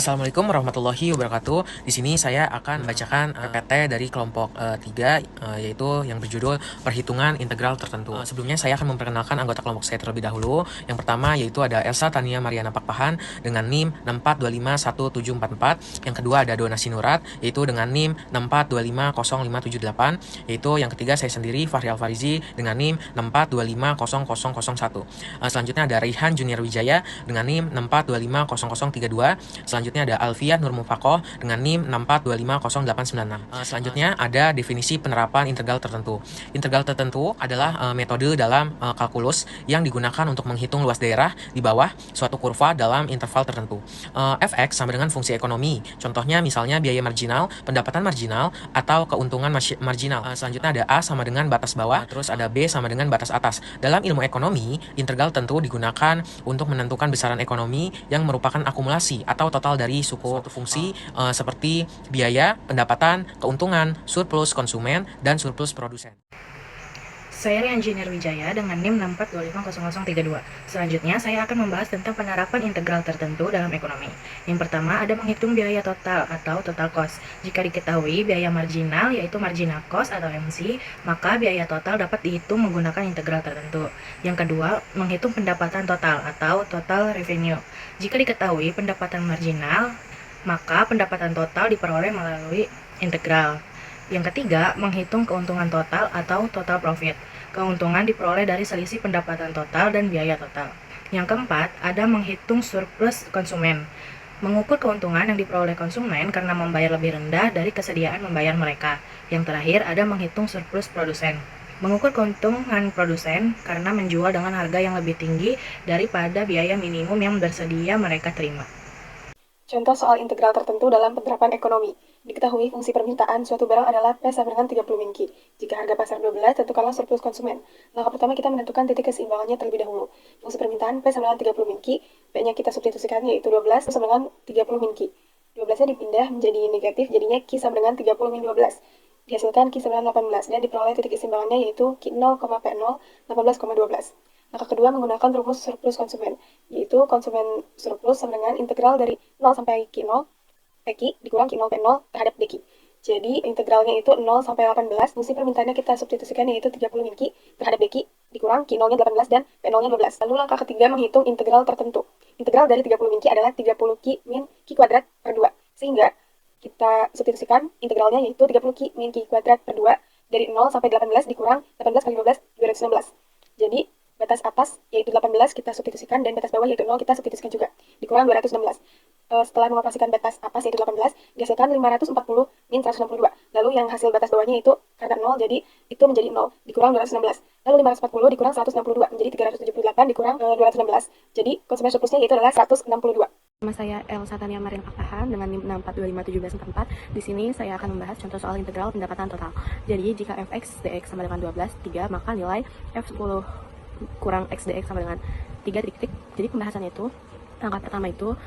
Assalamualaikum warahmatullahi wabarakatuh. Di sini saya akan membacakan PPT dari kelompok 3, yaitu yang berjudul Perhitungan Integral Tertentu. Sebelumnya saya akan memperkenalkan anggota kelompok saya terlebih dahulu. Yang pertama yaitu ada Elsa Tania Mariana Pakpahan dengan NIM 64251744. Yang kedua ada Dona Sinurat yaitu dengan NIM 64250578. Yaitu yang ketiga saya sendiri Fahri Alfarizi dengan NIM 64250001. Selanjutnya ada Raihan Junior Wijaya dengan NIM 64250032. Selanjutnya ada Alfiah Nur Mufakoh dengan NIM 64250896. Selanjutnya ada definisi penerapan integral tertentu. Integral tertentu adalah metode dalam kalkulus yang digunakan untuk menghitung luas daerah di bawah suatu kurva dalam interval tertentu. Fx sama dengan fungsi ekonomi. Contohnya misalnya biaya marginal, pendapatan marginal, atau keuntungan marginal. Selanjutnya ada A sama dengan batas bawah, terus ada B sama dengan batas atas. Dalam ilmu ekonomi, integral tentu digunakan untuk menentukan besaran ekonomi yang merupakan akumulasi atau total dari suatu fungsi seperti biaya, pendapatan, keuntungan, surplus konsumen, dan surplus produsen. Saya Rian Junior Wijaya dengan NIM 64250032. Selanjutnya, saya akan membahas tentang penerapan integral tertentu dalam ekonomi. Yang pertama, ada menghitung biaya total atau total cost. Jika diketahui biaya marginal yaitu marginal cost atau MC, maka biaya total dapat dihitung menggunakan integral tertentu. Yang kedua, menghitung pendapatan total atau total revenue. Jika diketahui pendapatan marginal, maka pendapatan total diperoleh melalui integral. Yang ketiga, menghitung keuntungan total atau total profit. Keuntungan diperoleh dari selisih pendapatan total dan biaya total. Yang keempat, ada menghitung surplus konsumen. Mengukur keuntungan yang diperoleh konsumen karena membayar lebih rendah dari kesediaan membayar mereka. Yang terakhir, ada menghitung surplus produsen. Mengukur keuntungan produsen karena menjual dengan harga yang lebih tinggi daripada biaya minimum yang bersedia mereka terima. Contoh soal integral tertentu dalam penerapan ekonomi. Diketahui fungsi permintaan suatu barang adalah P sama dengan 30 min Q. Jika harga pasar 12, tentukanlah surplus konsumen. Langkah pertama kita menentukan titik keseimbangannya terlebih dahulu. Fungsi permintaan P sama dengan 30 min Q, P-nya kita substitusikan yaitu 12 sama dengan 30 min Q. 12-nya dipindah menjadi negatif, jadinya Q sama dengan 30 min 12. Dihasilkan Q sama dengan 18, dan diperoleh titik keseimbangannya yaitu Q0, P0, 18,12. Langkah kedua menggunakan rumus surplus konsumen, yaitu konsumen surplus sama dengan integral dari 0 sampai Q0, PQ dikurang Q0 P0 terhadap DQ. Jadi integralnya itu 0 sampai 18, fungsi permintaannya kita substitusikan yaitu 30 min Q terhadap DQ dikurang Q0-nya 18 dan P0-nya 12. Lalu langkah ketiga menghitung integral tertentu. Integral dari 30 min Q adalah 30 Q min Q kuadrat per 2. Sehingga kita substitusikan integralnya yaitu 30 Q min Q kuadrat per 2 dari 0 sampai 18 dikurang 18 kali 12, 216. Jadi batas atas yaitu 18 kita substitusikan dan batas bawah yaitu 0 kita substitusikan juga. Dikurang 216. Setelah mengoperasikan batas atas yaitu 18, dihasilkan 540 min 162. Lalu yang hasil batas bawahnya itu karena 0, jadi itu menjadi 0, dikurang 216. Lalu 540 dikurang 162 menjadi 378 dikurang 216. Jadi konsumen surplusnya itu adalah 162. Nama saya Elsa Tania Mariana Pakpahan dengan NIM 64251744. Di sini saya akan membahas contoh soal integral pendapatan total. Jadi jika fx dx sama dengan 12, 3, maka nilai f10 kurang x dx sama dengan 3 titik. Jadi pembahasannya itu, langkah pertama itu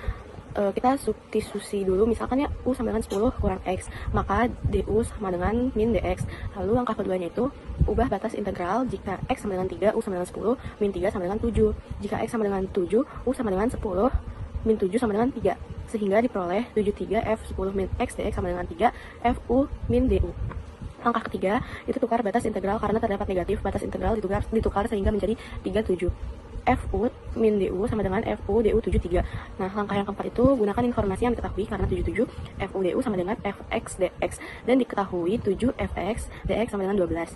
kita substitusi dulu, misalkan ya u sama dengan 10 kurang x, maka du sama dengan min dx. Lalu langkah keduanya itu ubah batas integral. Jika x sama dengan 3, u sama dengan 10, min 3 sama dengan 7. Jika x sama dengan 7, u sama dengan 10, min 7 sama dengan 3, sehingga diperoleh 73 f10 min x dx sama dengan 3 fu min du. Langkah ketiga itu tukar batas integral karena terdapat negatif, batas integral ditukar sehingga menjadi 37 fu min du sama dengan fu du 73. Nah, langkah yang keempat itu gunakan informasi yang diketahui karena 77 fu du sama dengan fx dx, dan diketahui 7 fx dx sama dengan 12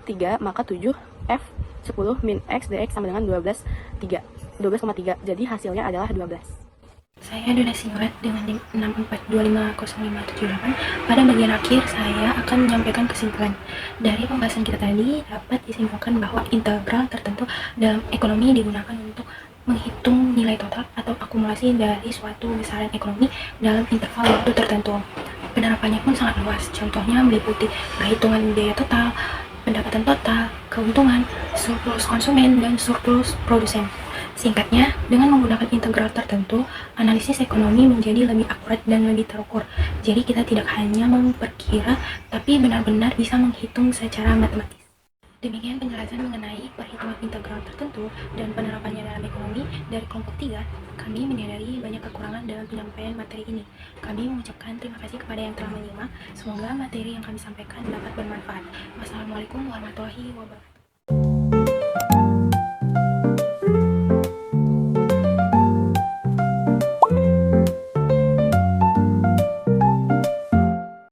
3, maka 7 f 10 min x dx sama dengan 12,3. Jadi hasilnya adalah 12. Saya Dona Sinurat dengan NIM 64250578. Pada bagian akhir, saya akan menyampaikan kesimpulan. Dari pembahasan kita tadi, dapat disimpulkan bahwa integral tertentu dalam ekonomi digunakan untuk menghitung nilai total atau akumulasi dari suatu besaran ekonomi dalam interval waktu tertentu. Penerapannya pun sangat luas, contohnya meliputi perhitungan biaya total, pendapatan total, keuntungan, surplus konsumen, dan surplus produsen. Singkatnya, dengan menggunakan integral tertentu, analisis ekonomi menjadi lebih akurat dan lebih terukur. Jadi kita tidak hanya memperkira, tapi benar-benar bisa menghitung secara matematis. Demikian penjelasan mengenai perhitungan integral tertentu dan penerapannya dalam ekonomi dari kelompok 3. Kami menyadari banyak kekurangan dalam penyampaian materi ini. Kami mengucapkan terima kasih kepada yang telah menyimak. Semoga materi yang kami sampaikan dapat bermanfaat. Wassalamualaikum warahmatullahi wabarakatuh.